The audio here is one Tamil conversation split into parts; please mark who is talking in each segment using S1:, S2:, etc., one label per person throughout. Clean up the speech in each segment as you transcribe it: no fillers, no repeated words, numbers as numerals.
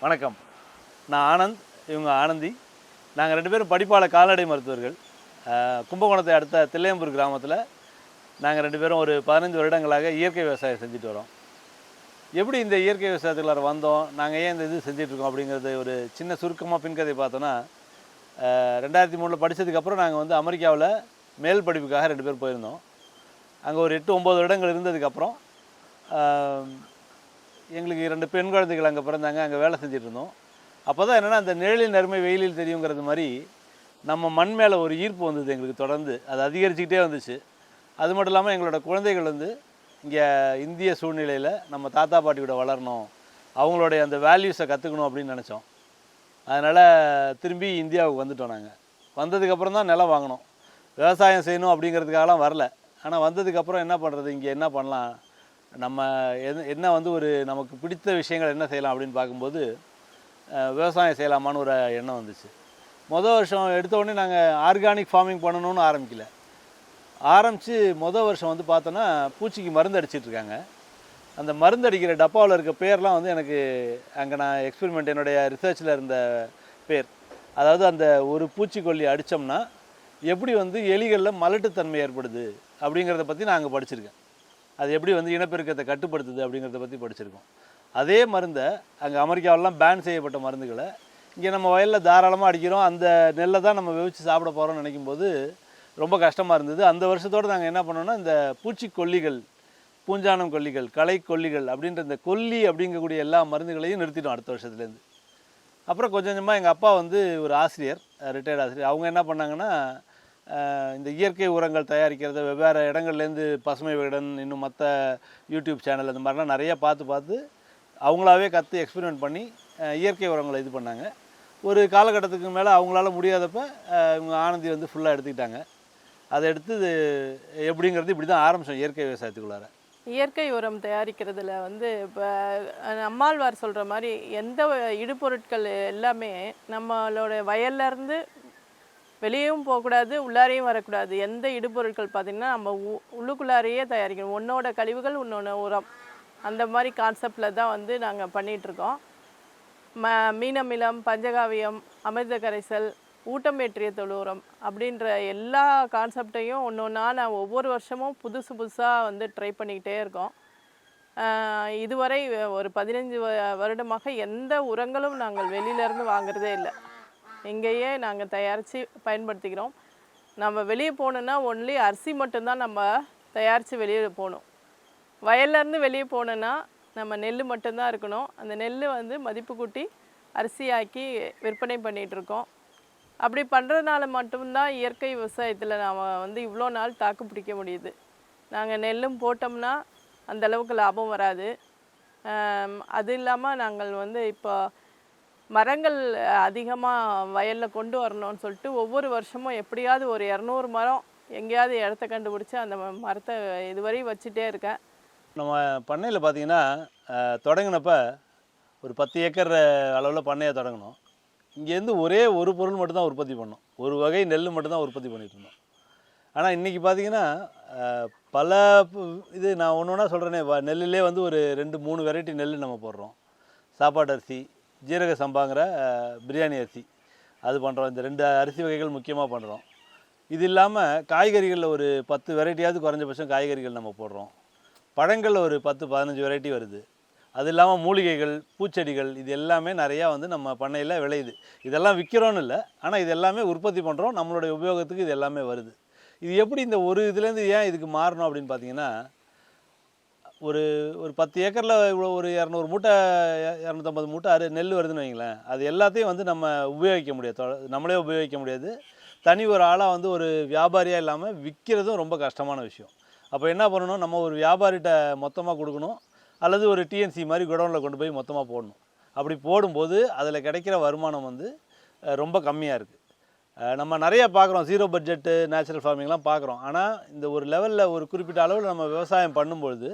S1: வணக்கம். நான் ஆனந்த், இவங்க ஆனந்தி. நாங்கள் 2 பேரும் படிப்பாளர் கால்நடை மருத்துவர்கள். கும்பகோணத்தை அடுத்த தில்லையம்பூர் கிராமத்தில் நாங்கள் 2 பேரும் ஒரு 15 வருடங்களாக இயற்கை விவசாயம் செஞ்சுட்டு வரோம். எப்படி இந்த இயற்கை விவசாயத்துக்குள்ளார வந்தோம், நாங்கள் ஏன் இந்த இது செஞ்சிட்ருக்கோம் அப்படிங்கிறது ஒரு சின்ன சுருக்கமாக பின்கதை பார்த்தோன்னா, 2003 படித்ததுக்கப்புறம் நாங்கள் வந்து அமெரிக்காவில் மேல் படிப்புக்காக 2 பேர் போயிருந்தோம். அங்கே ஒரு 8-9 வருடங்கள் இருந்ததுக்கப்புறம் எங்களுக்கு 2 பெண் குழந்தைகள் அங்கே பிறந்தாங்க. அங்கே வேலை செஞ்சுட்டு இருந்தோம். அப்போ தான் என்னென்னா, அந்த நிழலின் அருமை வெயிலில் தெரியுங்கிறது மாதிரி நம்ம மண் மேலே ஒரு ஈர்ப்பு வந்தது எங்களுக்கு தொடர்ந்து. அது அதிகரிச்சுக்கிட்டே வந்துச்சு. அது மட்டும் இல்லாமல் எங்களோட குழந்தைகள் வந்து இங்கே இந்திய சூழ்நிலையில் நம்ம தாத்தா பாட்டி கூட வளரணும், அவங்களுடைய அந்த வேல்யூஸை கற்றுக்கணும் அப்படின்னு நினச்சோம். அதனால் திரும்பி இந்தியாவுக்கு வந்துட்டோம். நாங்கள் வந்ததுக்கப்புறம் தான் நிலம் வாங்கினோம். விவசாயம் செய்யணும் அப்படிங்கிறதுக்காகலாம் வரல. ஆனால் வந்ததுக்கப்புறம் என்ன பண்ணுறது, இங்கே என்ன பண்ணலாம், நம்ம என்ன வந்து ஒரு நமக்கு பிடித்த விஷயங்கள் என்ன செய்யலாம் அப்படின்னு பார்க்கும்போது விவசாயம் செய்யலாமான்னு ஒரு எண்ணம் வந்துச்சு. மொதல் வருஷம் எடுத்த உடனே நாங்கள் ஆர்கானிக் ஃபார்மிங் பண்ணணும்னு ஆரம்பித்து மொதல் வருஷம் வந்து பார்த்தோன்னா பூச்சிக்கு மருந்து அடிச்சிட்ருக்காங்க. அந்த மருந்து அடிக்கிற டப்பாவில் இருக்க பேர்லாம் வந்து எனக்கு அங்கே நான் எக்ஸ்பெரிமெண்ட் என்னுடைய ரிசர்ச்சில் இருந்த பேர். அதாவது அந்த ஒரு பூச்சிக்கொல்லி அடித்தோம்னா எப்படி வந்து எலிகளில் மலட்டுத்தன்மை ஏற்படுது அப்படிங்கிறத பற்றி நான் அங்கே படிச்சிருக்கேன். அது எப்படி வந்து இனப்பெருக்கத்தை கட்டுப்படுத்துது அப்படிங்கிறத பற்றி படிச்சிருக்கோம். அதே மருந்தை அங்கே அமெரிக்காவிலாம் பேன் செய்யப்பட்ட மருந்துகளை இங்கே நம்ம வயலில் தாராளமாக அடிக்கிறோம். அந்த நெல்லை தான் நம்ம விவச்சு சாப்பிட போகிறோம்னு நினைக்கும்போது ரொம்ப கஷ்டமாக இருந்தது. அந்த வருஷத்தோடு நாங்கள் என்ன பண்ணோன்னா, இந்த பூச்சிக்கொல்லிகள், பூஞ்சானம் கொல்லிகள், களை கொல்லிகள் அப்படின்ற இந்த கொல்லி அப்படிங்கக்கூடிய எல்லா மருந்துகளையும் நிறுத்திட்டோம் அடுத்த வருஷத்துலேருந்து. அப்புறம் கொஞ்சம் கொஞ்சமாக எங்கள் அப்பா வந்து ஒரு ஆசிரியர், ரிட்டையர்டு ஆசிரியர். அவங்க என்ன பண்ணாங்கன்னா, இந்த இயற்கை உரங்கள் தயாரிக்கிறத வெவ்வேறு இடங்கள்லேருந்து பசுமை விகடன், இன்னும் மற்ற யூடியூப் சேனல் அந்த மாதிரிலாம் நிறைய பார்த்து அவங்களாவே கற்று எக்ஸ்பெரிமெண்ட் பண்ணி இயற்கை உரங்களை இது பண்ணாங்க. ஒரு காலகட்டத்துக்கு மேலே அவங்களால முடியாதப்ப இவங்க ஆனந்தி வந்து ஃபுல்லாக எடுத்துக்கிட்டாங்க. அதை எடுத்து எப்படிங்கிறது இப்படி தான் ஆரம்பித்தோம் இயற்கை விவசாயத்துக்குள்ளார.
S2: இயற்கை உரம் தயாரிக்கிறதுல வந்து இப்போ நம்மாழ்வார் சொல்கிற மாதிரி எந்த இடுபொருட்கள் எல்லாமே நம்மளோட வயல்லேருந்து வெளியவும் போகக்கூடாது, உள்ளாரையும் வரக்கூடாது. எந்த இடுபொருட்கள் பார்த்திங்கன்னா நம்ம உள்ளுக்குள்ளாரையே தயாரிக்கணும். ஒன்றோட கழிவுகள் இன்னொன்று உரம், அந்த மாதிரி கான்செப்டில் தான் வந்து நாங்கள் பண்ணிகிட்ருக்கோம். மீனமிலம், பஞ்சகாவியம், அமிர்த கரைசல், ஊட்டமேற்றிய தொழு உரம் அப்படின்ற எல்லா கான்செப்டையும் ஒன்று ஒன்றா நான் ஒவ்வொரு வருஷமும் புதுசாக வந்து ட்ரை பண்ணிக்கிட்டே இருக்கோம். இதுவரை ஒரு 15 வருடமாக எந்த உரங்களும் நாங்கள் வெளியிலேருந்து வாங்குறதே இல்லை. இங்கேயே நாங்கள் தயாரித்து பயன்படுத்திக்கிறோம். நம்ம வெளியே போகணுன்னா ஒன்லி அரிசி மட்டும்தான் நம்ம தயாரித்து வெளியே போகணும். வயல்லேருந்து வெளியே போனோன்னா நம்ம நெல் மட்டும்தான் இருக்கணும். அந்த நெல் வந்து மதிப்பு கூட்டி அரிசியாக்கி விற்பனை பண்ணிகிட்ருக்கோம். அப்படி பண்ணுறதுனால மட்டும்தான் இயற்கை விவசாயத்தில் நாம் வந்து இவ்வளோ நாள் தாக்கு பிடிக்க முடியுது. நாங்கள் நெல்லும் போட்டோம்னா அந்தளவுக்கு லாபம் வராது. அது இல்லாமல் நாங்கள் வந்து இப்போ மரங்கள் அதிகமாக வயலில் கொண்டு வரணும்னு சொல்லிட்டு ஒவ்வொரு வருஷமும் எப்படியாவது ஒரு 200 மரம் எங்கேயாவது இடத்த கண்டுபிடிச்சி அந்த மரத்தை இதுவரையும் வச்சுட்டே இருக்கேன்.
S1: நம்ம பண்ணையில் பார்த்திங்கன்னா, தொடங்கினப்ப ஒரு 10 ஏக்கர் அளவில் பண்ணையை தொடங்கினோம். இங்கேருந்து ஒரே ஒரு பொருள் மட்டும்தான் உற்பத்தி பண்ணோம். ஒரு வகை நெல் மட்டும்தான் உற்பத்தி பண்ணிகிட்டு இருந்தோம். ஆனால் இன்றைக்கி பார்த்திங்கன்னா பல இது நான் ஒன்று ஒன்றா சொல்கிறேனே, நெல்லிலே வந்து ஒரு 2-3 வெரைட்டி நெல் நம்ம போடுறோம். சாப்பாட்டு அரிசி, ஜீரக சம்பாங்கிற பிரியாணி அரிசி அது பண்ணுறோம். இந்த 2 அரிசி வகைகள் முக்கியமாக பண்ணுறோம். இது இல்லாமல் காய்கறிகளில் ஒரு 10 வெரைட்டியாவது குறைஞ்சபட்சம் காய்கறிகள் நம்ம போடுறோம். பழங்களில் ஒரு 10-15 வெரைட்டி வருது. அது இல்லாமல் மூலிகைகள், பூச்செடிகள், இது எல்லாமே நிறையா வந்து நம்ம பண்ணையில் விளையுது. இதெல்லாம் விற்கிறோன்னு இல்லை, ஆனால் இது எல்லாமே உற்பத்தி பண்ணுறோம். நம்மளுடைய உபயோகத்துக்கு இது எல்லாமே வருது. இது எப்படி இந்த ஒரு இதுலேருந்து ஏன் இதுக்கு மாறணும் அப்படின்னு பார்த்தீங்கன்னா, ஒரு 10 ஏக்கரில் இவ்வளோ ஒரு 200 மூட்டை 250 மூட்டை நெல் வருதுன்னு வைங்களேன். அது எல்லாத்தையும் வந்து நம்ம உபயோகிக்க முடியாது, நம்மளே உபயோகிக்க முடியாது. தனி ஒரு ஆளாக வந்து ஒரு வியாபாரியாக இல்லாமல் விற்கிறதும் ரொம்ப கஷ்டமான விஷயம். அப்போ என்ன பண்ணணும், நம்ம ஒரு வியாபாரிகிட்ட மொத்தமாக கொடுக்கணும், அல்லது ஒரு டிஎன்சி மாதிரி குடோனில் கொண்டு போய் மொத்தமாக போடணும். அப்படி போடும்போது அதில் கிடைக்கிற வருமானம் வந்து ரொம்ப கம்மியாக இருக்குது. நம்ம நிறையா பார்க்குறோம், 0 பட்ஜெட்டு நேச்சுரல் ஃபார்மிங்லாம் பார்க்குறோம். ஆனால் இந்த ஒரு லெவலில் ஒரு குறிப்பிட்ட அளவில் நம்ம விவசாயம் பண்ணும்பொழுது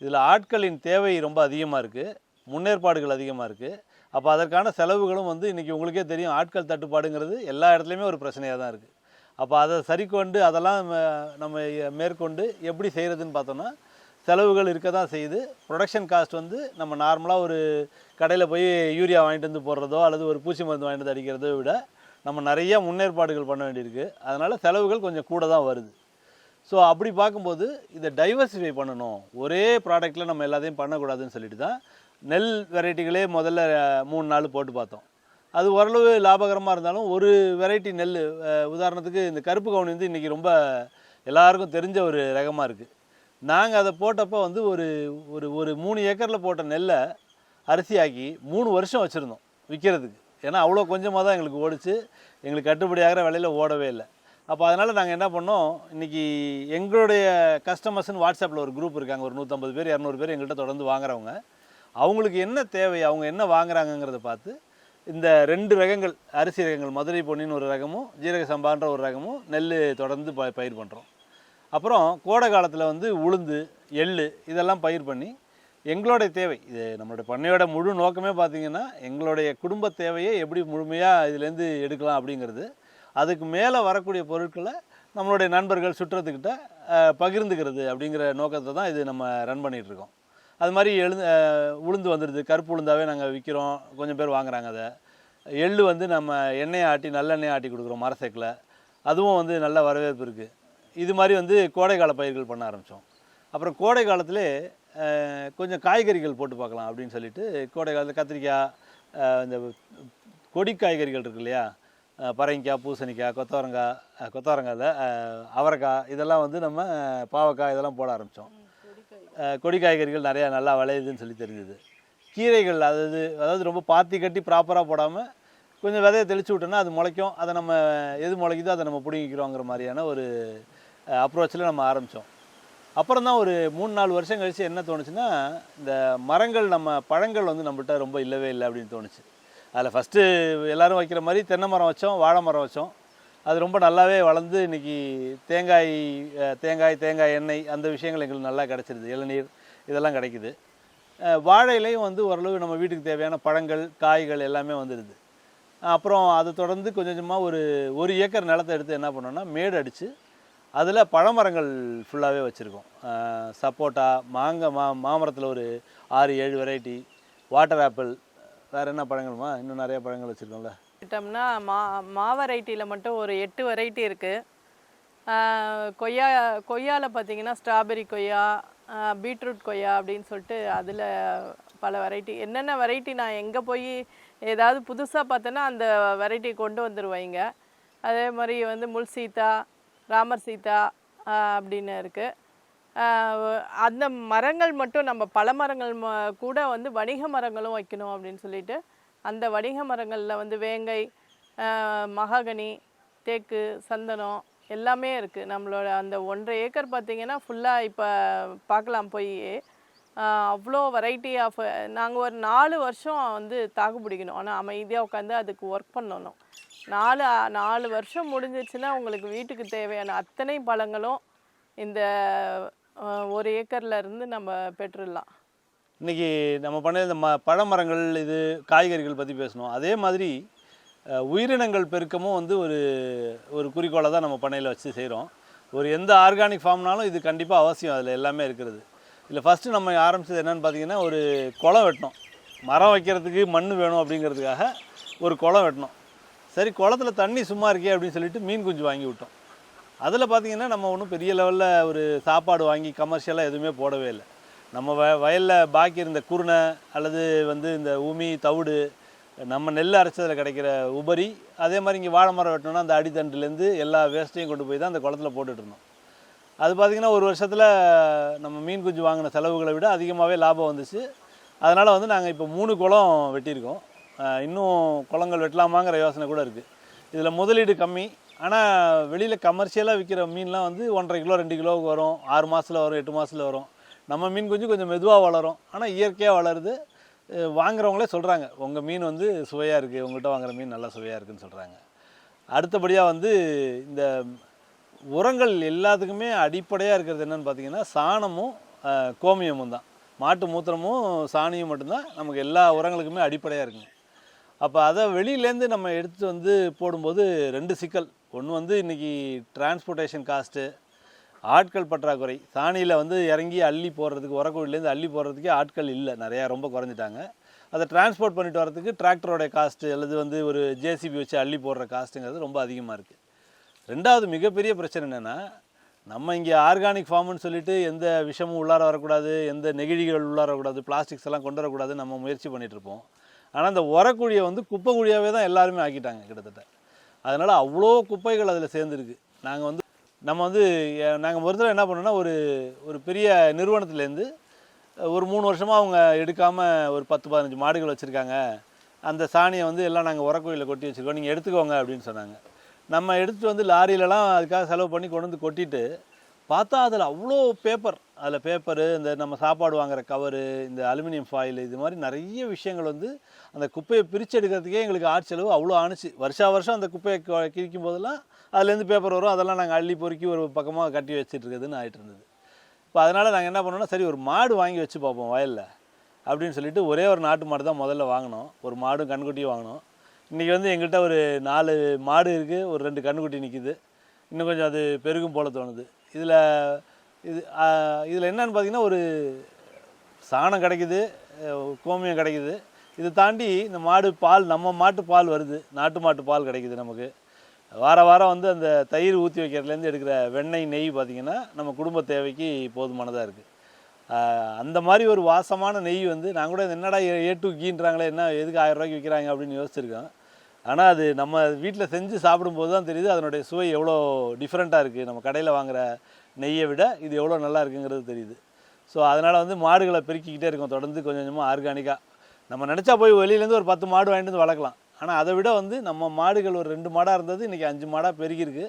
S1: இதில் ஆட்களின் தேவை ரொம்ப அதிகமாக இருக்குது, முன்னேற்பாடுகள் அதிகமாக இருக்குது. அப்போ அதற்கான செலவுகளும் வந்து இன்றைக்கி உங்களுக்கே தெரியும், ஆட்கள் தட்டுப்பாடுங்கிறது எல்லா இடத்துலையுமே ஒரு பிரச்சனையாக தான் இருக்குது. அப்போ அதை சரி கொண்டு அதெல்லாம் நம்ம மேற்கொண்டு எப்படி செய்கிறதுன்னு பார்த்தோன்னா, செலவுகள் இருக்க தான் செய்யுது. ப்ரொடக்ஷன் காஸ்ட் வந்து நம்ம நார்மலாக ஒரு கடையில் போய் யூரியா வாங்கிட்டு வந்து போடுறதோ அல்லது ஒரு பூச்சி மருந்து வாங்கிட்டு வந்து அடிக்கிறதோ விட நம்ம நிறைய முன்னேற்பாடுகள் பண்ண வேண்டியிருக்கு. அதனால் செலவுகள் கொஞ்சம் கூட தான் வருது. ஸோ அப்படி பார்க்கும்போது இதை டைவர்சிஃபை பண்ணணும், ஒரே ப்ராடக்ட்டில் நம்ம எல்லாத்தையும் பண்ணக்கூடாதுன்னு சொல்லிட்டு தான் நெல் வெரைட்டிகளே முதல்ல 3-4 போட்டு பார்த்தோம். அது ஓரளவு லாபகரமாக இருந்தாலும் ஒரு வெரைட்டி நெல், உதாரணத்துக்கு இந்த கருப்பு கவுனி வந்து இன்றைக்கி ரொம்ப எல்லாருக்கும் தெரிஞ்ச ஒரு ரகமாக இருக்குது. நாங்கள் அதை போட்டப்போ வந்து ஒரு ஒரு ஒரு 3 ஏக்கரில் போட்ட நெல்லை அரிசியாக்கி 3 வருஷம் வச்சுருந்தோம் விற்கிறதுக்கு. ஏன்னா அவ்வளோ கொஞ்சமாக தான் எங்களுக்கு ஓடிச்சு, எங்களுக்கு கட்டுப்படியாகிற விலையில் ஓடவே இல்லை. அப்போ அதனால் நாங்கள் என்ன பண்ணோம், இன்றைக்கி எங்களுடைய கஸ்டமர்ஸ்னு வாட்ஸ்அப்பில் ஒரு குரூப் இருக்காங்க, ஒரு 150 பேர் 200 பேர் எங்கள்கிட்ட தொடர்ந்து வாங்குறவங்க. அவங்களுக்கு என்ன தேவை, அவங்க என்ன வாங்குறாங்கங்கிறத பார்த்து இந்த 2 ரகங்கள் அரிசி ரகங்கள், மதுரை பொன்னின்னு ஒரு ரகமும் ஜீரக சம்பான்ற ஒரு ரகமும் நெல் தொடர்ந்து பயிர் பண்ணுறோம். அப்புறம் கோடை காலத்தில் வந்து உளுந்து, எள்ளு இதெல்லாம் பயிர் பண்ணி எங்களுடைய தேவை, இது நம்மளுடைய பண்ணையோட முழு நோக்கமே பார்த்திங்கன்னா எங்களுடைய குடும்ப தேவையை எப்படி முழுமையாக இதுலேருந்து எடுக்கலாம் அப்படிங்கிறது. அதுக்கு மேலே வரக்கூடிய பொருட்களை நம்மளுடைய நண்பர்கள் சுற்றத்துக்கிட்ட பகிர்ந்துக்கிறது அப்படிங்கிற நோக்கத்தை தான் இது நம்ம ரன் பண்ணிகிட்ருக்கோம். அது மாதிரி உளுந்து வந்துடுது, கருப்பு உளுந்தாவே நாங்கள் விற்கிறோம், கொஞ்சம் பேர் வாங்குகிறாங்க. அதை எள்ளு வந்து நம்ம எண்ணெயை ஆட்டி நல்லெண்ணெயை ஆட்டி கொடுக்குறோம் மரசேக்கில், அதுவும் வந்து நல்ல வரவேற்பு இருக்குது. இது மாதிரி வந்து கோடைக்கால பயிர்கள் பண்ண ஆரம்பித்தோம். அப்புறம் கோடை காலத்திலே கொஞ்சம் காய்கறிகள் போட்டு பார்க்கலாம் அப்படின்னு சொல்லிட்டு கோடை காலத்தில் கத்திரிக்காய், இந்த கொடி காய்கறிகள் இருக்கு இல்லையா, பரங்கிக்காய், பூசணிக்காய், கொத்தவரங்காயில் அவரைக்காய், இதெல்லாம் வந்து நம்ம பாவக்காய் இதெல்லாம் போட ஆரம்பித்தோம். கொடி காய்கறிகள் நிறையா நல்லா விளையுதுன்னு சொல்லி தெரிஞ்சுது. கீரைகள் அதாவது ரொம்ப பாத்தி கட்டி ப்ராப்பராக போடாமல் கொஞ்சம் விதையை தெளித்து விட்டோன்னா அது முளைக்கும், அதை நம்ம எது முளைக்குதோ அதை நம்ம பிடுங்கிக்கிறோங்கிற மாதிரியான ஒரு அப்ரோச்சில் நம்ம ஆரம்பித்தோம். அப்புறம் தான் ஒரு 3-4 வருஷம் கழித்து என்ன தோணுச்சுன்னா, இந்த மரங்கள், நம்ம பழங்கள் வந்து நம்மள்கிட்ட ரொம்ப இல்லவே இல்லை அப்படின்னு தோணுச்சு. அதில் ஃபஸ்ட்டு எல்லோரும் வைக்கிற மாதிரி தென்னை மரம் வச்சோம், வாழை மரம் வச்சோம். அது ரொம்ப நல்லாவே வளர்ந்து இன்றைக்கி தேங்காய் எண்ணெய் அந்த விஷயங்கள் எங்களுக்கு நல்லா கிடச்சிருது, இளநீர் இதெல்லாம் கிடைக்குது. வாழையிலையும் வந்து ஓரளவு நம்ம வீட்டுக்கு தேவையான பழங்கள், காய்கள் எல்லாமே வந்துடுது. அப்புறம் அதை தொடர்ந்து கொஞ்சம் கொஞ்சமாக ஒரு ஏக்கர் நிலத்தை எடுத்து என்ன பண்ணோன்னா மேடு அடித்து அதில் பழமரங்கள் ஃபுல்லாகவே வச்சுருக்கோம். சப்போட்டா, மாமரத்தில் ஒரு 6-7 வெரைட்டி, வாட்டர் ஆப்பிள், வேறு என்ன பழங்கள்மா, இன்னும் நிறைய பழங்கள் வச்சுருக்கோம்ல.
S2: கிட்டோம்னா மா வெரைட்டியில் மட்டும் ஒரு 8 வெரைட்டி இருக்குது. கொய்யாவில் பார்த்தீங்கன்னா ஸ்ட்ராபெரி கொய்யா, பீட்ரூட் கொய்யா அப்படின்னு சொல்லிட்டு அதில் பல வெரைட்டி. என்னென்ன வெரைட்டி நான் எங்கே போய் ஏதாவது புதுசாக பார்த்தேன்னா அந்த வெரைட்டி கொண்டு வந்துடுவாங்க. அதே மாதிரி வந்து முள் சீத்தா, ராமர் சீதா அப்படின்னு இருக்குது. அந்த மரங்கள் மட்டும் நம்ம பல மரங்கள் கூட வந்து வணிக மரங்களும் வைக்கணும் அப்படின்னு சொல்லிட்டு அந்த வணிக மரங்களில் வந்து வேங்கை, மகாகனி, தேக்கு, சந்தனம் எல்லாமே இருக்குது. நம்மளோட அந்த 1.5 ஏக்கர் பார்த்திங்கன்னா ஃபுல்லாக இப்போ பார்க்கலாம் போய் அவ்வளோ வெரைட்டி ஆஃப். நாங்கள் ஒரு 4 வருஷம் வந்து தாக்கு பிடிக்கணும், ஆனால் அமைதியாக உட்காந்து அதுக்கு ஒர்க் பண்ணணும். 4 வருஷம் முடிஞ்சிச்சுன்னா உங்களுக்கு வீட்டுக்கு தேவையான அத்தனை பழங்களும் இந்த 1 ஏக்கரில் இருந்து நம்ம பெற்றுடலாம்.
S1: இன்றைக்கி நம்ம பண்ண இந்த பழமரங்கள், இது காய்கறிகள் பற்றி பேசணும். அதே மாதிரி உயிரினங்கள் பெருக்கமும் வந்து ஒரு குறிக்கோளை தான் நம்ம பண்ணையில் வச்சு செய்கிறோம். எந்த ஆர்கானிக் ஃபார்ம்னாலும் இது கண்டிப்பாக அவசியம், அதில் எல்லாமே இருக்கிறது. இதில் ஃபஸ்ட்டு நம்ம ஆரம்பித்தது என்னென்னு பார்த்தீங்கன்னா, ஒரு குளம் வெட்டினோம். மரம் வைக்கிறதுக்கு மண் வேணும் அப்படிங்கிறதுக்காக ஒரு குளம் வெட்டினோம். சரி, குளத்தில் தண்ணி சும்மா இருக்கே அப்படின்னு சொல்லிட்டு மீன் குஞ்சு வாங்கி விட்டோம். அதில் பார்த்திங்கன்னா நம்ம ஒன்றும் பெரிய லெவலில் ஒரு சாப்பாடு வாங்கி கமர்ஷியலாக எதுவுமே போடவே இல்லை. நம்ம வயலில் பாக்கி இருந்த குருணை அல்லது வந்து இந்த உமி, தவிடு, நம்ம நெல் அரைச்சதில் கிடைக்கிற உபரி, அதே மாதிரி இங்கே வாழை மரம் வெட்டணும்னா அந்த அடித்தண்டுலேருந்து எல்லா வேஸ்ட்டையும் கொண்டு போய் தான் அந்த குளத்தில் போட்டுட்ருந்தோம். அது பார்த்திங்கன்னா ஒரு வருஷத்தில் நம்ம மீன் குஞ்சு வாங்கின செலவுகளை விட அதிகமாகவே லாபம் வந்துச்சு. அதனால் வந்து நாங்கள் இப்போ 3 குளம் வெட்டியிருக்கோம். இன்னும் குளங்கள் வெட்டலாமாங்கிற யோசனை கூட இருக்குது. இதில் முதலீடு கம்மி, ஆனால் வெளியில் கமர்ஷியலாக விற்கிற மீன்லாம் வந்து 1.5 கிலோ 2 கிலோவுக்கு வரும், 6 மாதத்தில் வரும், 8 மாதத்தில் வரும். நம்ம மீன் கொஞ்சம் மெதுவாக வளரும், ஆனால் இயற்கையாக வளருது. வாங்குறவங்களே சொல்கிறாங்க, உங்கள் மீன் வந்து சுவையாக இருக்குது, உங்கள்கிட்ட வாங்குகிற மீன் நல்லா சுவையாக இருக்குதுன்னு சொல்கிறாங்க. அடுத்தபடியாக வந்து இந்த உரங்கள் எல்லாத்துக்குமே அடிப்படையாக இருக்கிறது என்னென்னு பார்த்தீங்கன்னா, சாணமும் கோமியமும் தான். மாட்டு மூத்திரமும் சாணியும் மட்டும்தான் நமக்கு எல்லா உரங்களுக்குமே அடிப்படையாக இருக்குங்க. அப்போ அதை வெளியிலேருந்து நம்ம எடுத்துகிட்டு வந்து போடும்போது 2 சிக்கல். ஒன்று வந்து இன்றைக்கி டிரான்ஸ்போர்ட்டேஷன் காஸ்ட்டு, ஆட்கள் பற்றாக்குறை. சாணியில் வந்து இறங்கி அள்ளி போடுறதுக்கு, உரக்குழிலேருந்து அள்ளி போடுறதுக்கே ஆட்கள் இல்லை, நிறையா ரொம்ப குறைஞ்சிட்டாங்க. அதை டிரான்ஸ்போர்ட் பண்ணிட்டு வரதுக்கு டிராக்டரோடைய காஸ்ட்டு அல்லது வந்து ஒரு ஜேசிபி வச்சு அள்ளி போடுற காஸ்ட்டுங்கிறது ரொம்ப அதிகமாக இருக்குது. ரெண்டாவது மிகப்பெரிய பிரச்சனை என்னென்னா, நம்ம இங்கே ஆர்கானிக் ஃபார்ம்னு சொல்லிட்டு எந்த விஷமும் உள்ளார வரக்கூடாது, எந்த நெகிழிகள் உள்ளார வரக்கூடாது, பிளாஸ்டிக்ஸ் எல்லாம் கொண்டு வரக்கூடாது நம்ம முயற்சி பண்ணிகிட்ருப்போம். ஆனால் அந்த உரக்குழியை வந்து குப்பை குழியாகவே தான் எல்லாருமே ஆக்கிட்டாங்க கிட்டத்தட்ட. அதனால் அவ்வளோ குப்பைகள் அதில் சேர்ந்துருக்கு. நாங்கள் ஒரு தடவை என்ன பண்ணோன்னா, ஒரு ஒரு பெரிய நிறுவனத்துலேருந்து ஒரு 3 வருஷமாக அவங்க எடுக்காமல் ஒரு 10-15 மாடுகள் வச்சுருக்காங்க. அந்த சாணியை வந்து எல்லாம் நாங்கள் உரக்குழியில் கொட்டி வச்சுருக்கோம், நீங்கள் எடுத்துக்கோங்க அப்படின்னு சொன்னாங்க. நம்ம எடுத்துகிட்டு வந்து லாரியிலலாம் அதுக்காக செலவு பண்ணி கொண்டு வந்து கொட்டிட்டு பார்த்தா அதில் அவ்வளோ பேப்பர், அதில் பேப்பரு, இந்த நம்ம சாப்பாடு வாங்குகிற கவரு, இந்த அலுமினியம் ஃபாயில், இது மாதிரி நிறைய விஷயங்கள் வந்து அந்த குப்பையை பிரித்து எடுக்கிறதுக்கே எங்களுக்கு செலவு அவ்வளோ ஆணுச்சு. வருஷம் அந்த குப்பையை கிழிக்கும் போதெல்லாம் அதுலேருந்து பேப்பர் வரும், அதெல்லாம் நாங்கள் அள்ளி பொறுக்கி ஒரு பக்கமாக கட்டி வச்சுட்டு இருக்கிறதுன்னு ஆகிட்டு இருந்தது. இப்போ அதனால் நாங்கள் என்ன பண்ணோன்னா, சரி ஒரு மாடு வாங்கி வச்சு பார்ப்போம் வயலில் அப்படின்னு சொல்லிட்டு ஒரே ஒரு நாட்டு மாடு தான் முதல்ல வாங்கினோம். ஒரு மாடும் கன்றுக்குட்டியும் வாங்கினோம். இன்றைக்கி வந்து எங்கள்கிட்ட ஒரு 4 மாடு இருக்குது, ஒரு 2 கன்றுக்குட்டி நிற்கிது. இன்னும் கொஞ்சம் அது பெருகும் போல தோணுது. இதில் என்னன்னு பார்த்தீங்கன்னா, ஒரு சாணம் கிடைக்குது, கோமியம் கிடைக்குது. இதை தாண்டி இந்த மாடு பால், நம்ம மாட்டு பால் வருது, நாட்டு மாட்டு பால் கிடைக்குது நமக்கு. வாரம் வந்து அந்த தயிர் ஊற்றி வைக்கிறதுலேருந்து எடுக்கிற வெண்ணெய், நெய் பார்த்திங்கன்னா நம்ம குடும்ப தேவைக்கு போதுமானதாக இருக்குது. அந்த மாதிரி ஒரு வாசமான நெய் வந்து நான் கூட என்னடா A2 கீன்றாங்களே, என்ன எதுக்கு 1000 ரூபாய்க்கு விற்கிறாங்க அப்படின்னு யோசிச்சிருக்கேன். ஆனால் அது நம்ம வீட்டில் செஞ்சு சாப்பிடும்போது தான் தெரியுது அதனுடைய சுவை எவ்வளோ டிஃப்ரெண்ட்டாக இருக்குது. நம்ம கடையில் வாங்குகிற நெய்யை விட இது எவ்வளோ நல்லா இருக்குங்கிறது தெரியுது. ஸோ அதனால் வந்து மாடுகளை பெருக்கிக்கிட்டே இருக்கோம் தொடர்ந்து, கொஞ்சம் கொஞ்சமாக ஆர்கானிக்காக. நம்ம நினச்சா போய் வெளியிலேருந்து ஒரு 10 மாடு வாங்கிட்டு வந்து வளர்க்கலாம். ஆனால் அதை விட வந்து நம்ம மாடுகள் ஒரு 2 மாடாக இருந்தது, இன்றைக்கி 5 மாடாக பெருகிருக்கு.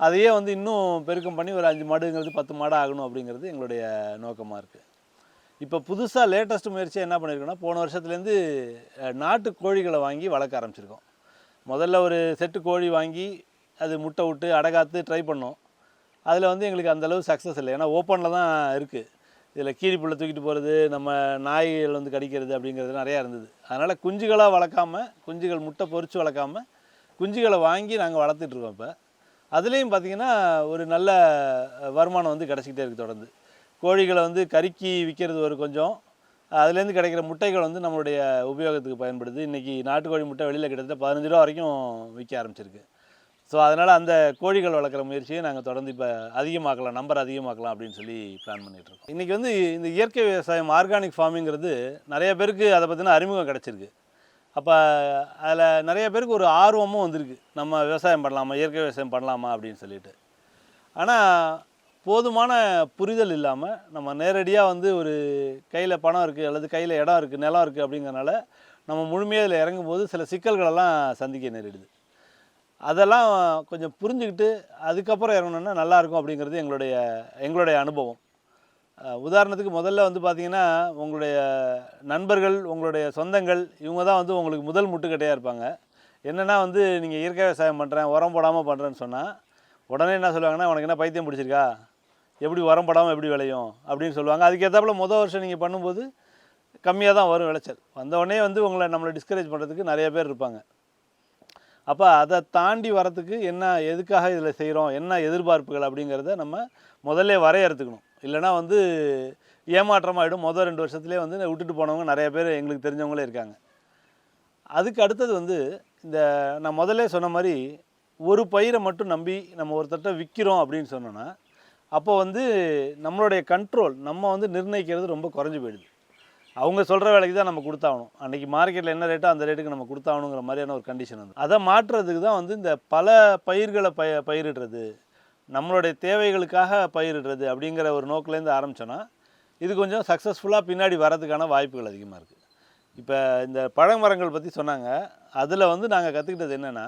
S1: அதையே வந்து இன்னும் பெருக்கம் பண்ணி ஒரு 5 மாடுங்கிறது 10 மாடாக ஆகணும் அப்படிங்கிறது எங்களுடைய நோக்கமாக இருக்குது. இப்போ புதுசாக லேட்டஸ்ட் முயற்சியாக என்ன பண்ணியிருக்கோன்னா, போன வருஷத்துலேருந்து நாட்டு கோழிகளை வாங்கி வளர்க்க ஆரம்பிச்சிருக்கோம். முதல்ல ஒரு செட்டு கோழி வாங்கி அது முட்டை விட்டு அடகாத்து ட்ரை பண்ணோம். அதில் வந்து எங்களுக்கு அந்தளவு சக்ஸஸ் இல்லை. ஏன்னா ஓப்பனில் தான் இருக்குது. இதில் கீரி புல்லை தூக்கிட்டு போகிறது, நம்ம நாய்கள் வந்து கடிக்கிறது அப்படிங்கிறது நிறையா இருந்தது. அதனால் குஞ்சுகளாக வளர்க்காமல், குஞ்சுகள் முட்டை பொறிச்சு வளர்க்காமல் குஞ்சுகளை வாங்கி நாங்கள் வளர்த்துட்ருக்கோம். இப்போ அதுலேயும் பார்த்திங்கன்னா ஒரு நல்ல வருமானம் வந்து கிடச்சிக்கிட்டே இருக்குது தொடர்ந்து. கோழிகளை வந்து கறிக்கு விற்கிறது ஒரு கொஞ்சம், அதுலேருந்து கிடைக்கிற முட்டைகள் வந்து நம்மளுடைய உபயோகத்துக்கு பயன்படுது. இன்றைக்கி நாட்டுக்கோழி முட்டை வெளியில் கிட்டத்தட்ட 15 ரூபா வரைக்கும் விற்க ஆரம்பிச்சிருக்கு. ஸோ அதனால் அந்த கோழிகள் வளர்க்குற முயற்சியை நாங்கள் தொடர்ந்து இப்போ அதிகமாக்கலாம், நம்பர் அதிகமாக்கலாம் அப்படின்னு சொல்லி பிளான் பண்ணிகிட்ருக்கோம். இன்றைக்கி வந்து இந்த இயற்கை விவசாயம், ஆர்கானிக் ஃபார்மிங்கிறது நிறைய பேருக்கு அதை பற்றின அறிமுகம் கிடச்சிருக்கு. அப்போ அதில் நிறைய பேருக்கு ஒரு ஆர்வமும் வந்திருக்கு, நம்ம விவசாயம் பண்ணலாமா, இயற்கை விவசாயம் பண்ணலாமா அப்படின்னு சொல்லிட்டு. ஆனால் போதுமான புரிதல் இல்லாமல் நம்ம நேரடியாக வந்து ஒரு கையில் பணம் இருக்குது அல்லது கையில் இடம் இருக்குது, நிலம் இருக்குது அப்படிங்கிறனால நம்ம முழுமையாக இதில் இறங்கும்போது சில சிக்கல்களெல்லாம் சந்திக்க நேரிடுது. அதெல்லாம் கொஞ்சம் புரிஞ்சுக்கிட்டு அதுக்கப்புறம் இறங்கணுன்னா நல்லாயிருக்கும் அப்படிங்கிறது எங்களுடைய அனுபவம். உதாரணத்துக்கு முதல்ல வந்து பார்த்திங்கன்னா, உங்களுடைய நண்பர்கள், உங்களுடைய சொந்தங்கள், இவங்க தான் வந்து உங்களுக்கு முதல் முட்டுக்கட்டையாக இருப்பாங்க. என்னென்னா வந்து நீங்கள் இயற்கை விவசாயம் பண்ணுறேன், உரம் போடாமல் பண்ணுறேன்னு சொன்னால் உடனே என்ன சொல்லுவாங்கன்னா, உனக்கு என்ன பைத்தியம் பிடிச்சிருக்கா, எப்படி உரம் போடாமல் எப்படி விளையும் அப்படின்னு சொல்லுவாங்க. அதுக்கேற்றாப்புல வருஷம் நீங்கள் பண்ணும்போது கம்மியாக தான் வரும் விளைச்சல். வந்தவுடனே வந்து நம்மளை டிஸ்கரேஜ் பண்ணுறதுக்கு நிறைய பேர் இருப்பாங்க. அப்போ அதை தாண்டி வரத்துக்கு என்ன, எதுக்காக இதில் செய்கிறோம், என்ன எதிர்பார்ப்புகள் அப்படிங்கிறத நம்ம முதல்ல வரையறுத்துக்கணும். இல்லைனா வந்து ஏமாற்றமாகிடும். 2 வருஷத்துலேயே வந்து விட்டுட்டு போனவங்க நிறைய பேர் எங்களுக்கு தெரிஞ்சவங்களே இருக்காங்க. அதுக்கு அடுத்தது வந்து நான் முதல்ல சொன்ன மாதிரி ஒரு பயிரை மட்டும் நம்பி நம்ம ஒருத்தட்ட விற்கிறோம் அப்படின்னு சொன்னோன்னா, அப்போ வந்து நம்மளுடைய கண்ட்ரோல், நம்ம வந்து நிர்ணயிக்கிறது ரொம்ப குறைஞ்சி போயிடுது. அவங்க சொல்கிற வேலைக்கு தான் நம்ம கொடுத்தாகணும். அன்றைக்கி மார்க்கெட்டில் என்ன ரேட்டோ அந்த ரேட்டுக்கு நம்ம கொடுத்தாகணுங்கிற மாதிரியான ஒரு கண்டிஷன் வந்து, அதை மாற்றுறதுக்கு தான் வந்து இந்த பல பயிர்களை பயிரிடுறது, நம்மளுடைய தேவைகளுக்காக பயிரிடுறது அப்படிங்கிற ஒரு நோக்கிலேருந்து ஆரம்பித்தோன்னா இது கொஞ்சம் சக்ஸஸ்ஃபுல்லாக பின்னாடி வரதுக்கான வாய்ப்புகள் அதிகமாக இருக்குது. இப்போ இந்த பழமரங்கள் பற்றி சொன்னாங்க. அதில் வந்து நாங்கள் கற்றுக்கிட்டது என்னென்னா,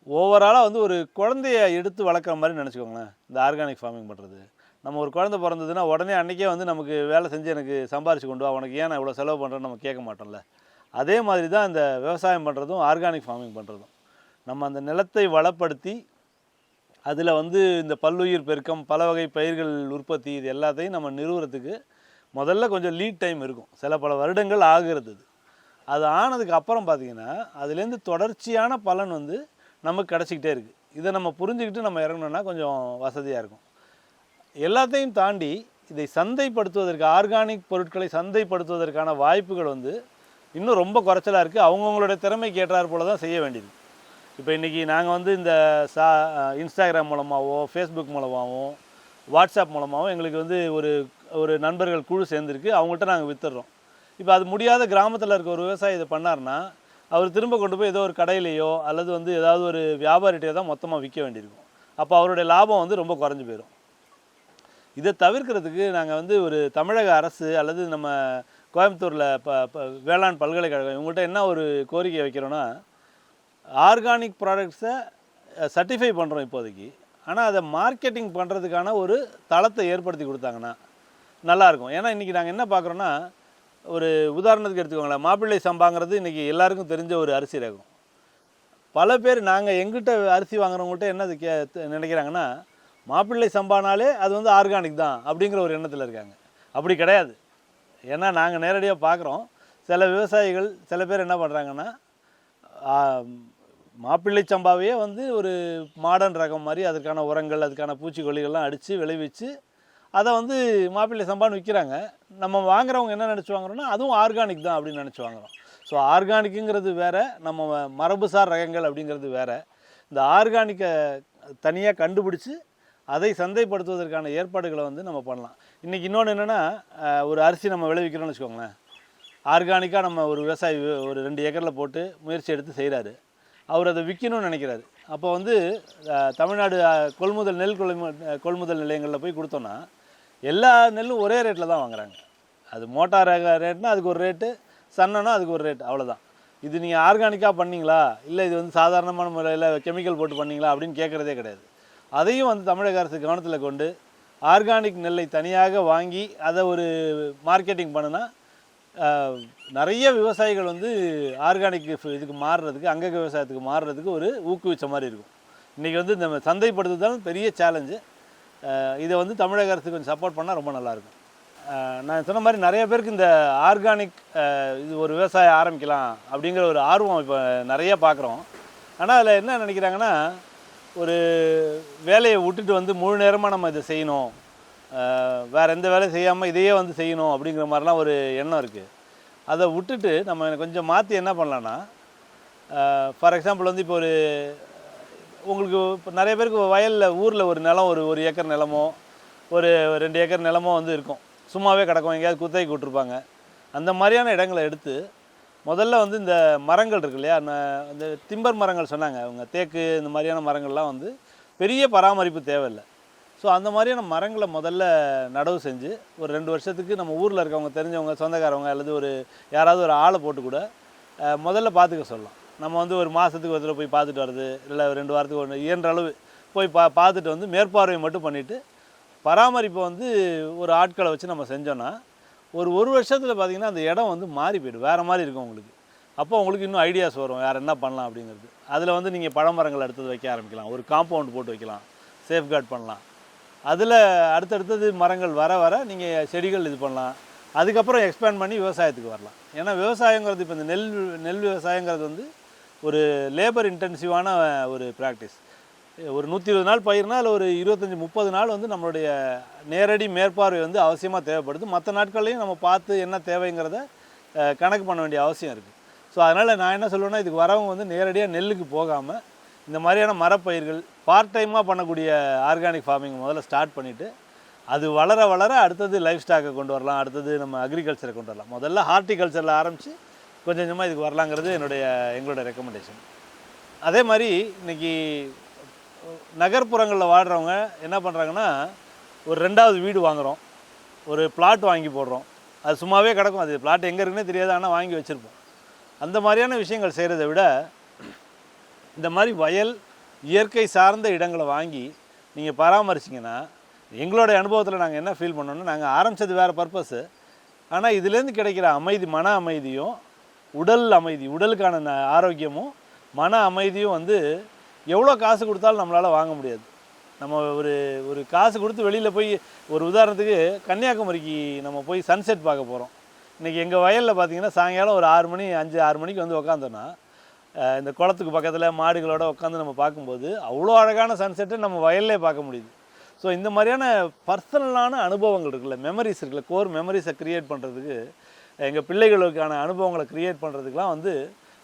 S1: ஓவராலாக வந்து ஒரு குழந்தைய எடுத்து வளர்க்குற மாதிரி நினச்சிக்கோங்களேன் இந்த ஆர்கானிக் ஃபார்மிங் பண்ணுறது. நம்ம ஒரு குழந்தை பிறந்ததுன்னா உடனே அன்றைக்கே வந்து நமக்கு வேலை செஞ்சு எனக்கு சம்பாரித்து கொண்டு வா, உனக்கு ஏன் நான் இவ்வளோ செலவு பண்ணுறேன்னு நம்ம கேட்க மாட்டோம்ல. அதே மாதிரி தான் இந்த விவசாயம் பண்ணுறதும் ஆர்கானிக் ஃபார்மிங் பண்ணுறதும். நம்ம அந்த நிலத்தை வளப்படுத்தி அதில் வந்து இந்த பல்லுயிர் பெருக்கம், பல வகை பயிர்கள் உற்பத்தி, இது எல்லாத்தையும் நம்ம நிறுவுறதுக்கு முதல்ல கொஞ்சம் லீட் டைம் இருக்கும். பல வருடங்கள் ஆகிறது. அது ஆனதுக்கு அப்புறம் பார்த்திங்கன்னா அதுலேருந்து தொடர்ச்சியான பலன் வந்து நமக்கு கிடச்சிக்கிட்டே இருக்குது. இதை நம்ம புரிஞ்சுக்கிட்டு நம்ம இறங்கணுன்னா கொஞ்சம் வசதியாக இருக்கும். எல்லாத்தையும் தாண்டி இதை சந்தைப்படுத்துவதற்கு, ஆர்கானிக் பொருட்களை சந்தைப்படுத்துவதற்கான வாய்ப்புகள் வந்து இன்னும் ரொம்ப குறைச்சலாக இருக்குது. அவங்கவுங்களுடைய திறமைக்கு ஏற்றார் போல தான் செய்ய வேண்டியது. இப்போ இன்றைக்கி நாங்கள் வந்து இந்த இன்ஸ்டாகிராம் மூலமாகவோ, ஃபேஸ்புக் மூலமாகவும், வாட்ஸ்அப் மூலமாகவும் எங்களுக்கு வந்து ஒரு ஒரு நண்பர்கள் குழு சேர்ந்துருக்கு. அவங்கள்ட்ட நாங்கள் வித்துடுறோம். இப்போ அது முடியாத கிராமத்தில் இருக்க ஒரு விவசாயி இதை பண்ணார்னா, அவர் திரும்ப கொண்டு போய் ஏதோ ஒரு கடையிலையோ அல்லது வந்து ஏதாவது ஒரு வியாபாரிகிட்டே தான் மொத்தமாக விற்க வேண்டியிருக்கும். அப்போ அவருடைய லாபம் வந்து ரொம்ப குறைஞ்சி போயிடும். இதை தவிர்க்கிறதுக்கு நாங்கள் வந்து ஒரு தமிழக அரசு அல்லது நம்ம கோயம்புத்தூரில் வேளாண் பல்கலைக்கழகம் இவங்கள்ட்ட என்ன ஒரு கோரிக்கை வைக்கிறோன்னா, ஆர்கானிக் ப்ராடக்ட்ஸை சர்டிஃபை பண்ணுறோம் இப்போதைக்கு. ஆனால் அதை மார்க்கெட்டிங் பண்ணுறதுக்கான ஒரு தளத்தை ஏற்படுத்தி கொடுத்தாங்கன்னா நல்லாயிருக்கும். ஏன்னா இன்றைக்கி நாங்கள் என்ன பார்க்குறோன்னா, ஒரு உதாரணத்துக்கு எடுத்துக்கோங்களேன், மாப்பிள்ளை சம்பாங்கிறது இன்றைக்கி எல்லாருக்கும் தெரிஞ்ச ஒரு அரிசி ரகம். பல பேர் நாங்கள் எங்கிட்ட அரிசி வாங்குறவங்கள்ட்ட என்ன நினைக்கிறாங்கன்னா, மாப்பிள்ளை சம்பானாலே அது வந்து ஆர்கானிக் தான் அப்படிங்கிற ஒரு எண்ணத்தில் இருக்காங்க. அப்படி கிடையாது. ஏன்னா நாங்கள் நேரடியாக பார்க்குறோம். சில விவசாயிகள் சில பேர் என்ன பண்ணுறாங்கன்னா, மாப்பிள்ளை சம்பாவையே வந்து ஒரு மாடர்ன் ரகம் மாதிரி அதுக்கான உரங்கள், அதுக்கான பூச்சிக்கொல்லிகள்லாம் அடித்து விளைவிச்சு அதை வந்து மாப்பிள்ளை சம்பான்னு விற்கிறாங்க. நம்ம வாங்குறவங்க என்ன நினச்சி வாங்குறோன்னா, அதுவும் ஆர்கானிக் தான் அப்படின்னு நினச்சி வாங்குறோம். ஸோ ஆர்கானிக்குங்கிறது வேறு, நம்ம மரபுசார் ரகங்கள் அப்படிங்கிறது வேறு. இந்த ஆர்கானிக்கை தனியாக கண்டுபிடிச்சி அதை சந்தைப்படுத்துவதற்கான ஏற்பாடுகளை வந்து நம்ம பண்ணலாம். இன்றைக்கி இன்னொன்று என்னென்னா, ஒரு அரிசி நம்ம விளைவிக்கிறோன்னு வச்சுக்கோங்களேன். ஆர்கானிக்காக நம்ம ஒரு விவசாயி ஒரு 2 ஏக்கரில் போட்டு முயற்சி எடுத்து செய்கிறாரு. அவர் அதை விற்கணும்னு நினைக்கிறாரு. அப்போ வந்து தமிழ்நாடு கொள்முதல் நிலையங்களில் போய் கொடுத்தோன்னா, எல்லா நெல்லும் ஒரே ரேட்டில் தான் வாங்குறாங்க. அது மோட்டார் ரேட்னா அதுக்கு ஒரு ரேட்டு, சன்னனா அதுக்கு ஒரு ரேட், அவ்வளோதான். இது நீங்கள் ஆர்கானிக்காக பண்ணிங்களா, இல்லை இது வந்து சாதாரணமான முறையில் கெமிக்கல் போட்டு பண்ணிங்களா அப்படின்னு கேட்குறதே கிடையாது. அதையும் வந்து தமிழக அரசு கவனத்தில் கொண்டு ஆர்கானிக் நெல்லை தனியாக வாங்கி அதை ஒரு மார்க்கெட்டிங் பண்ணுனா, நிறைய விவசாயிகள் வந்து ஆர்கானிக் இதுக்கு மாறுறதுக்கு, அங்கக விவசாயத்துக்கு மாறுறதுக்கு ஒரு ஊக்குவிச்ச மாதிரி இருக்கும். இன்றைக்கி வந்து இந்த சந்தைப்படுத்துதல் பெரிய சேலஞ்சு. இதை வந்து தமிழக அரசு கொஞ்சம் சப்போர்ட் பண்ணால் ரொம்ப நல்லாயிருக்கும். நான் சொன்ன மாதிரி நிறைய பேருக்கு இந்த ஆர்கானிக் இது ஒரு விவசாயம் ஆரம்பிக்கலாம் அப்படிங்கிற ஒரு ஆர்வம் இப்போ நிறைய பார்க்குறோம். ஆனால் அதில் என்ன நினைக்கிறாங்கன்னா, ஒரு வேலையை விட்டுட்டு வந்து முழு நேரமாக நம்ம இதை செய்யணும், வேறு எந்த வேலையும் செய்யாமல் இதையே வந்து செய்யணும் அப்படிங்கிற மாதிரிலாம் ஒரு எண்ணம் இருக்குது. அதை விட்டுட்டு நம்ம கொஞ்சம் மாற்றி என்ன பண்ணலான்னா, ஃபார் எக்ஸாம்பிள் வந்து இப்போ உங்களுக்கு இப்போ நிறைய பேருக்கு வயலில் ஊரில் ஒரு நிலம், ஒரு ஏக்கர் நிலமோ ஒரு 2 ஏக்கர் நிலமோ வந்து இருக்கும், சும்மாவே கிடக்கும், எங்கேயாவது குத்தகைக்கு விட்டுருப்பாங்க. அந்த மாதிரியான இடங்களை எடுத்து முதல்ல வந்து இந்த மரங்கள் இருக்கு இல்லையா, இந்த டிம்பர் மரங்கள் சொன்னாங்க அவங்க, தேக்கு இந்த மாதிரியான மரங்கள்லாம் வந்து பெரிய பராமரிப்பு தேவையில்லை. ஸோ அந்த மாதிரியான மரங்களை முதல்ல நடவு செஞ்சு ஒரு 2 வருஷத்துக்கு நம்ம ஊரில் இருக்கவங்க, தெரிஞ்சவங்க, சொந்தக்காரவங்க அல்லது யாராவது ஒரு ஆளை போட்டு கூட முதல்ல பார்த்துக்க சொல்லலாம். நம்ம வந்து ஒரு மாதத்துக்கு ஒரு தடவை போய் பார்த்துட்டு வர்றது, இல்லை 2 வாரத்துக்கு ஒன்று இயன்ற அளவு போய் பார்த்துட்டு வந்து மேற்பார்வை மட்டும் பண்ணிவிட்டு பராமரிப்பை வந்து ஒரு ஆட்களை வச்சு நம்ம செஞ்சோன்னா ஒரு வருஷத்தில் பார்த்திங்கன்னா அந்த இடம் வந்து மாறி போய்டும், வேறு மாதிரி இருக்கும் உங்களுக்கு. அப்போ உங்களுக்கு இன்னும் ஐடியாஸ் வரும் வேறு என்ன பண்ணலாம் அப்படிங்கிறது. அதில் வந்து நீங்கள் பழமரங்கள் அடுத்தது வைக்க ஆரம்பிக்கலாம், ஒரு காம்பவுண்ட் போட்டு வைக்கலாம், சேஃப்கார்ட் பண்ணலாம். அதில் அடுத்தடுத்தது மரங்கள் வர வர நீங்கள் செடிகள் இது பண்ணலாம். அதுக்கப்புறம் எக்ஸ்பேண்ட் பண்ணி விவசாயத்துக்கு வரலாம். ஏன்னா விவசாயங்கிறது இப்போ இந்த நெல் விவசாயங்கிறது வந்து ஒரு லேபர் இன்டென்சிவான ஒரு ப்ராக்டிஸ். ஒரு 120 நாள் பயிர்னால் அதில் ஒரு 25-30 நாள் வந்து நம்மளுடைய நேரடி மேற்பார்வை வந்து அவசியமாக தேவைப்படுது. மற்ற நாட்கள்லையும் நம்ம பார்த்து என்ன தேவைங்கிறத கணக்கு பண்ண வேண்டிய அவசியம் இருக்குது. ஸோ அதனால் நான் என்ன சொல்லுவேன்னா, இதுக்கு வரவங்க வந்து நேரடியாக நெல்லுக்கு போகாமல் இந்த மாதிரியான மரப்பயிர்கள் பார்ட் டைமாக பண்ணக்கூடிய ஆர்கானிக் ஃபார்மிங் முதல்ல ஸ்டார்ட் பண்ணிவிட்டு அது வளர வளர அடுத்தது லைஃப் ஸ்டாக்கை கொண்டு வரலாம், அடுத்தது நம்ம அக்ரிகல்ச்சரை கொண்டு வரலாம். முதல்ல ஹார்டிகல்ச்சரில் ஆரம்பித்து கொஞ்சம் கொஞ்சமாக இதுக்கு வரலாங்கிறது எங்களோட ரெக்கமெண்டேஷன். அதே மாதிரி இன்றைக்கி நகர்ப்புறங்களில் வாழ்கிறவங்க என்ன பண்ணுறாங்கன்னா, ஒரு 2வது வீடு வாங்குகிறோம், ஒரு பிளாட் வாங்கி போடுறோம், அது சும்மாவே கிடக்கும், அது பிளாட் எங்கே இருக்குன்னே தெரியாது, ஆனால் வாங்கி வச்சுருப்போம். அந்த மாதிரியான விஷயங்கள் செய்கிறத விட இந்த மாதிரி வயல் இயற்கை சார்ந்த இடங்களை வாங்கி நீங்கள் பராமரிச்சிங்கன்னா, எங்களுடைய அனுபவத்தில் நாங்கள் என்ன ஃபீல் பண்ணோன்னா, நாங்கள் ஆரம்பித்தது வேறு பர்பஸ்ஸு, ஆனால் இதுலேருந்து கிடைக்கிற அமைதி, மன அமைதியும் உடலுக்கான ஆரோக்கியமும் மன அமைதியும் வந்து எவ்வளோ காசு கொடுத்தாலும் நம்மளால் வாங்க முடியாது. நம்ம ஒரு காசு கொடுத்து வெளியில் போய் ஒரு உதாரணத்துக்கு கன்னியாகுமரிக்கு நம்ம போய் சன்செட் பார்க்க போகிறோம். இன்றைக்கி எங்கள் வயலில் பார்த்திங்கன்னா சாயங்காலம் ஒரு 6 மணிக்கு வந்து உக்காந்தோன்னா இந்த குளத்துக்கு பக்கத்தில் மாடுகளோடு உட்காந்து நம்ம பார்க்கும்போது அவ்வளோ அழகான சன்செட்டை நம்ம வயல்லே பார்க்க முடியுது. ஸோ இந்த மாதிரியான பர்சனலான அனுபவங்கள் இருக்குல்ல, மெமரிஸ் இருக்குல்ல, கோர் மெமரிஸை க்ரியேட் பண்ணுறதுக்கு, எங்கள் பிள்ளைகளுக்கான அனுபவங்களை க்ரியேட் பண்ணுறதுக்கெலாம் வந்து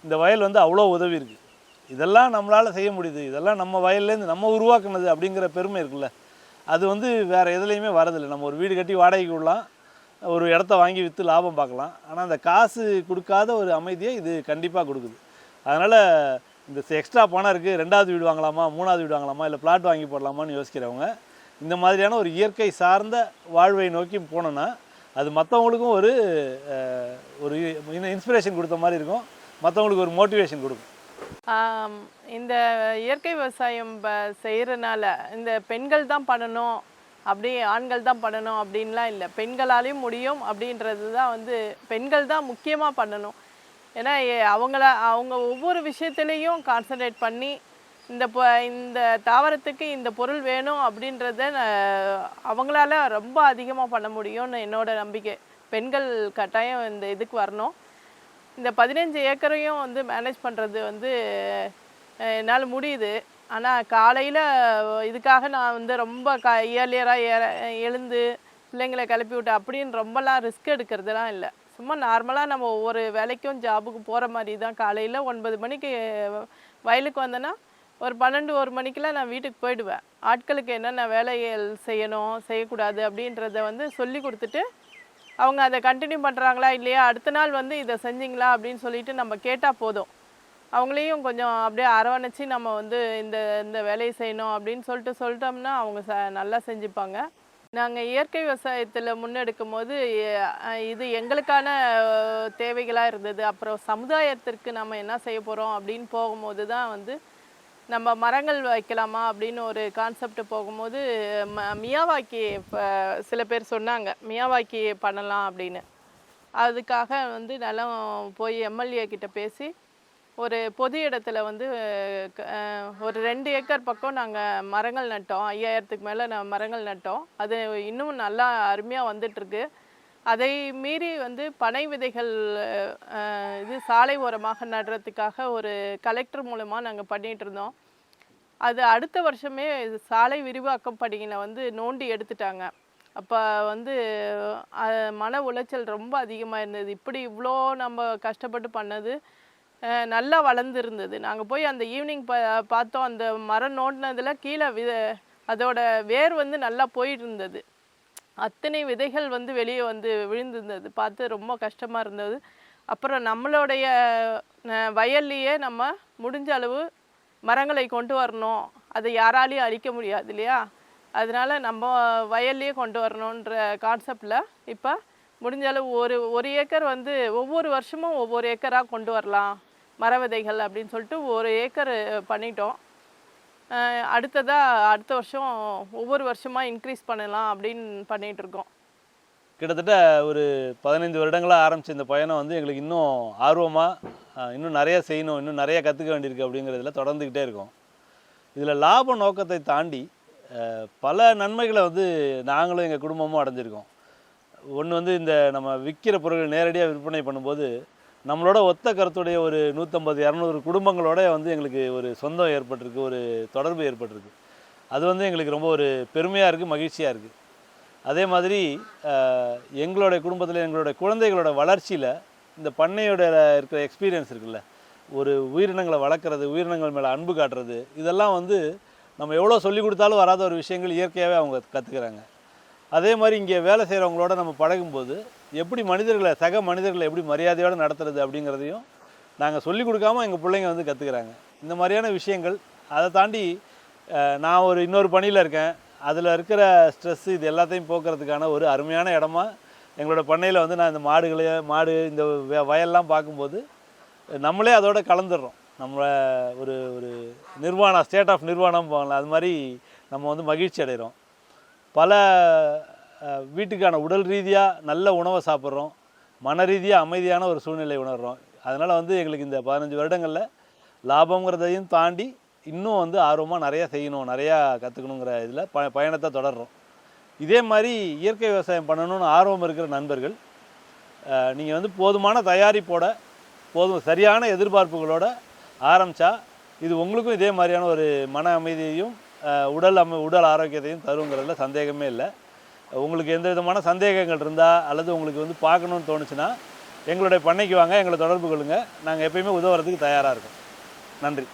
S1: இந்த வயல் வந்து அவ்வளோ உதவி இருக்குது. இதெல்லாம் நம்மளால் செய்ய முடியுது, இதெல்லாம் நம்ம வயல்லேருந்து நம்ம உருவாக்குனது அப்படிங்கிற பெருமை இருக்குல்ல, அது வந்து வேறு எதுலேயுமே வரதில்லை. நம்ம ஒரு வீடு கட்டி வாடகைக்கு விடலாம், ஒரு இடத்த வாங்கி விற்று லாபம் பார்க்கலாம், ஆனால் அந்த காசு கொடுக்காத ஒரு அமைதியை இது கண்டிப்பாக கொடுக்குது. அதனால் இந்த எக்ஸ்ட்ரா பணம் இருக்குது, 2வது வீடு வாங்கலாமா, 3வது வீடு வாங்கலாமா, இல்லை பிளாட் வாங்கி போடலாமான்னு யோசிக்கிறவங்க இந்த மாதிரியான ஒரு இயற்கை சார்ந்த வாழ்வை நோக்கி போனோன்னா அது மற்றவங்களுக்கும் ஒரு ஒரு இன்ஸ்பிரேஷன் கொடுத்த மாதிரி இருக்கும், மற்றவங்களுக்கு ஒரு மோட்டிவேஷன் கொடுக்கும்.
S2: இந்த இயற்கை விவசாயம் செய்கிறனால இந்த பெண்கள் தான் பண்ணணும், அப்படி ஆண்கள் தான் பண்ணணும் அப்படின்லாம் இல்லை. பெண்களாலையும் முடியும் அப்படின்றது தான் வந்து பெண்கள் தான் முக்கியமாக பண்ணணும். ஏன்னா அவங்க ஒவ்வொரு விஷயத்துலேயும் கான்சன்ட்ரேட் பண்ணி இந்த தாவரத்துக்கு இந்த பொருள் வேணும் அப்படின்றத அவங்களால ரொம்ப அதிகமாக பண்ண முடியும்னு என்னோட நம்பிக்கை. பெண்கள் கட்டாயம் இந்த இதுக்கு வரணும். இந்த 15 ஏக்கரையும் வந்து மேனேஜ் பண்ணுறது வந்து என்னால் முடியுது. ஆனால் காலையில் இதுக்காக நான் வந்து ரொம்ப இயர்லியராக எழுந்து பிள்ளைங்களை கிளப்பி விட்டு அப்படின்னு ரொம்பலாம் ரிஸ்க் எடுக்கிறதுலாம் இல்லை. சும்மா நார்மலாக நம்ம ஒவ்வொரு வேலைக்கும் ஜாபுக்கு போகிற மாதிரி தான். காலையில் 9 மணிக்கு வயலுக்கு வந்தேன்னா ஒரு 12-1 மணிக்கெலாம் நான் வீட்டுக்கு போயிடுவேன். ஆட்களுக்கு என்னென்ன வேலைகள் செய்யணும் செய்யக்கூடாது அப்படின்றத வந்து சொல்லி கொடுத்துட்டு அவங்க அதை கண்டினியூ பண்ணுறாங்களா இல்லையா, அடுத்த நாள் வந்து இதை செஞ்சிங்களா அப்படின்னு சொல்லிட்டு நம்ம கேட்டால் போதும். அவங்களையும் கொஞ்சம் அப்படியே அரவணைச்சி நம்ம வந்து இந்த வேலையை செய்யணும் அப்படின்னு சொல்லிட்டோம்னா அவங்க நல்லா செஞ்சுப்பாங்க. நாங்கள் இயற்கை விவசாயத்தில் முன்னெடுக்கும் போது இது எங்களுக்கான தேவைகளாக இருந்தது. அப்புறம் சமுதாயத்திற்கு நம்ம என்ன செய்ய போகிறோம் அப்படின்னு போகும்போது தான் வந்து நம்ம மரங்கள் வைக்கலாமா அப்படின்னு ஒரு கான்செப்ட் போகும்போது மியாவாக்கி சில பேர் சொன்னாங்க மியாவாக்கி பண்ணலாம் அப்படின்னு. அதுக்காக வந்து நிலம் போய் எம்எல்ஏ கிட்ட பேசி ஒரு பொது இடத்துல வந்து ஒரு 2 ஏக்கர் பக்கம் நாங்கள் மரங்கள் நட்டோம். 5000க்கு மேலே மரங்கள் நட்டோம். அது இன்னும் நல்லா அருமையாக வந்துட்டுருக்கு. அதை மீறி வந்து பனை விதைகள் இது சாலை ஓரமாக நடுறதுக்காக ஒரு கலெக்டர் மூலமாக நாங்கள் பண்ணிகிட்டு இருந்தோம். அது அடுத்த வருஷமே சாலை விரிவாக்கம் பணிகளை வந்து நோண்டி எடுத்துட்டாங்க. அப்போ வந்து மன உளைச்சல் ரொம்ப அதிகமாக இருந்தது. இப்படி இவ்வளோ நம்ம கஷ்டப்பட்டு பண்ணது நல்லா வளர்ந்துருந்தது. நாங்கள் போய் அந்த ஈவினிங் பார்த்தோம். அந்த மரம் நோண்டினதில் கீழே அதோட வேர் வந்து நல்லா போயிட்டு இருந்தது. அத்தனை விதைகள் வந்து வெளியே வந்து விழுந்திருந்தது. பார்த்து ரொம்ப கஷ்டமாக இருந்தது. அப்புறம் நம்மளுடைய வயல்லையே நம்ம முடிஞ்ச அளவு மரங்களை கொண்டு வரணும். அதை யாராலையும் அழிக்க முடியாது இல்லையா, அதனால் நம்ம வயல்லையே கொண்டு வரணுன்ற கான்செப்டில் இப்போ முடிஞ்ச அளவு ஒரு ஏக்கர் வந்து ஒவ்வொரு வருஷமும் ஒவ்வொரு ஏக்கராக கொண்டு வரலாம் மர விதைகள் அப்படின்னு சொல்லிட்டு 1 ஏக்கர் பண்ணிட்டோம். அடுத்த வருஷம் ஒவ்வொரு வருஷமாக இன்க்ரீஸ் பண்ணலாம் அப்படின்னு பண்ணிகிட்ருக்கோம்.
S1: கிட்டத்தட்ட ஒரு 15 வருடங்களாக ஆரம்பித்த இந்த பயணம் வந்து எங்களுக்கு இன்னும் ஆர்வமாக இன்னும் நிறைய செய்யணும், இன்னும் நிறைய கற்றுக்க வேண்டியிருக்கு அப்படிங்கிறதுல தொடர்ந்துக்கிட்டே இருக்கும். இதில் லாப நோக்கத்தை தாண்டி பல நன்மைகளை வந்து நாங்களும் எங்கள் குடும்பமும் அடைஞ்சிருக்கோம். ஒன்று வந்து இந்த நம்ம விற்கிற பொருட்கள் நேரடியாக விற்பனை பண்ணும்போது நம்மளோட ஒத்த கருத்துடைய ஒரு 150-200 குடும்பங்களோட வந்து எங்களுக்கு ஒரு சொந்தம் ஏற்பட்டிருக்கு, ஒரு தொடர்பு ஏற்பட்டிருக்கு. அது வந்து எங்களுக்கு ரொம்ப ஒரு பெருமையாக இருக்குது, மகிழ்ச்சியாக இருக்குது. அதே மாதிரி எங்களுடைய குடும்பத்தில் எங்களுடைய குழந்தைகளோட வளர்ச்சியில் இந்த பண்ணையோட இருக்கிற எக்ஸ்பீரியன்ஸ் இருக்குல்ல, ஒரு உயிரினங்களை வளர்க்குறது, உயிரினங்கள் மேலே அன்பு காட்டுறது, இதெல்லாம் வந்து நம்ம எவ்வளோ சொல்லி கொடுத்தாலும் வராத ஒரு விஷயங்கள் இயற்கையாகவே அவங்க கற்றுக்கிறாங்க. அதே மாதிரி இங்கே வேலை செய்கிறவங்களோட நம்ம பழகும்போது எப்படி சக மனிதர்களை எப்படி மரியாதையோடு நடத்துறது அப்படிங்கிறதையும் நாங்கள் சொல்லிக் கொடுக்காமல் எங்கள் பிள்ளைங்க வந்து கற்றுக்கிறாங்க. இந்த மாதிரியான விஷயங்கள். அதை தாண்டி நான் இன்னொரு பணியில் இருக்கேன். அதில் இருக்கிற ஸ்ட்ரெஸ்ஸு இது எல்லாத்தையும் போக்குறதுக்கான ஒரு அருமையான இடமா எங்களோட பண்ணையில் வந்து நான் இந்த மாடு இந்த வயல்லாம் பார்க்கும்போது நம்மளே அதோட கலந்துடுறோம். நம்மளை ஒரு நிர்வாணம், ஸ்டேட் ஆஃப் நிர்வாணம் போகலாம், அது மாதிரி நம்ம வந்து மகிழ்ச்சி அடைகிறோம். பல வீட்டுக்கான உடல் ரீதியாக நல்ல உணவை சாப்பிட்றோம், மன ரீதியாக அமைதியான ஒரு சூழ்நிலை உணர்கிறோம். அதனால் வந்து எங்களுக்கு இந்த 15 வருடங்களில் லாபங்கிறதையும் தாண்டி இன்னும் வந்து ஆர்வமாக நிறையா செய்யணும், நிறையா கற்றுக்கணுங்கிற இதில் பயணத்தை தொடர்றோம். இதே மாதிரி இயற்கை விவசாயம் பண்ணணும்னு ஆர்வம் இருக்கிற நண்பர்கள் நீங்கள் வந்து போதுமான தயாரிப்போட சரியான எதிர்பார்ப்புகளோடு ஆரம்பித்தா இது உங்களுக்கும் இதே மாதிரியான ஒரு மன அமைதியையும் உடல் ஆரோக்கியத்தையும் தருங்கிறதுல சந்தேகமே இல்லை. உங்களுக்கு எந்த விதமான சந்தேகங்கள் இருந்தால் அல்லது உங்களுக்கு வந்து பார்க்கணுன்னு தோணுச்சுன்னா எங்களுடைய பண்ணைக்கு வாங்க, எங்களை தொடர்பு கொள்ளுங்கள். நாங்கள் எப்பயுமே உதவுறதுக்கு தயாராக இருக்கோம். நன்றி.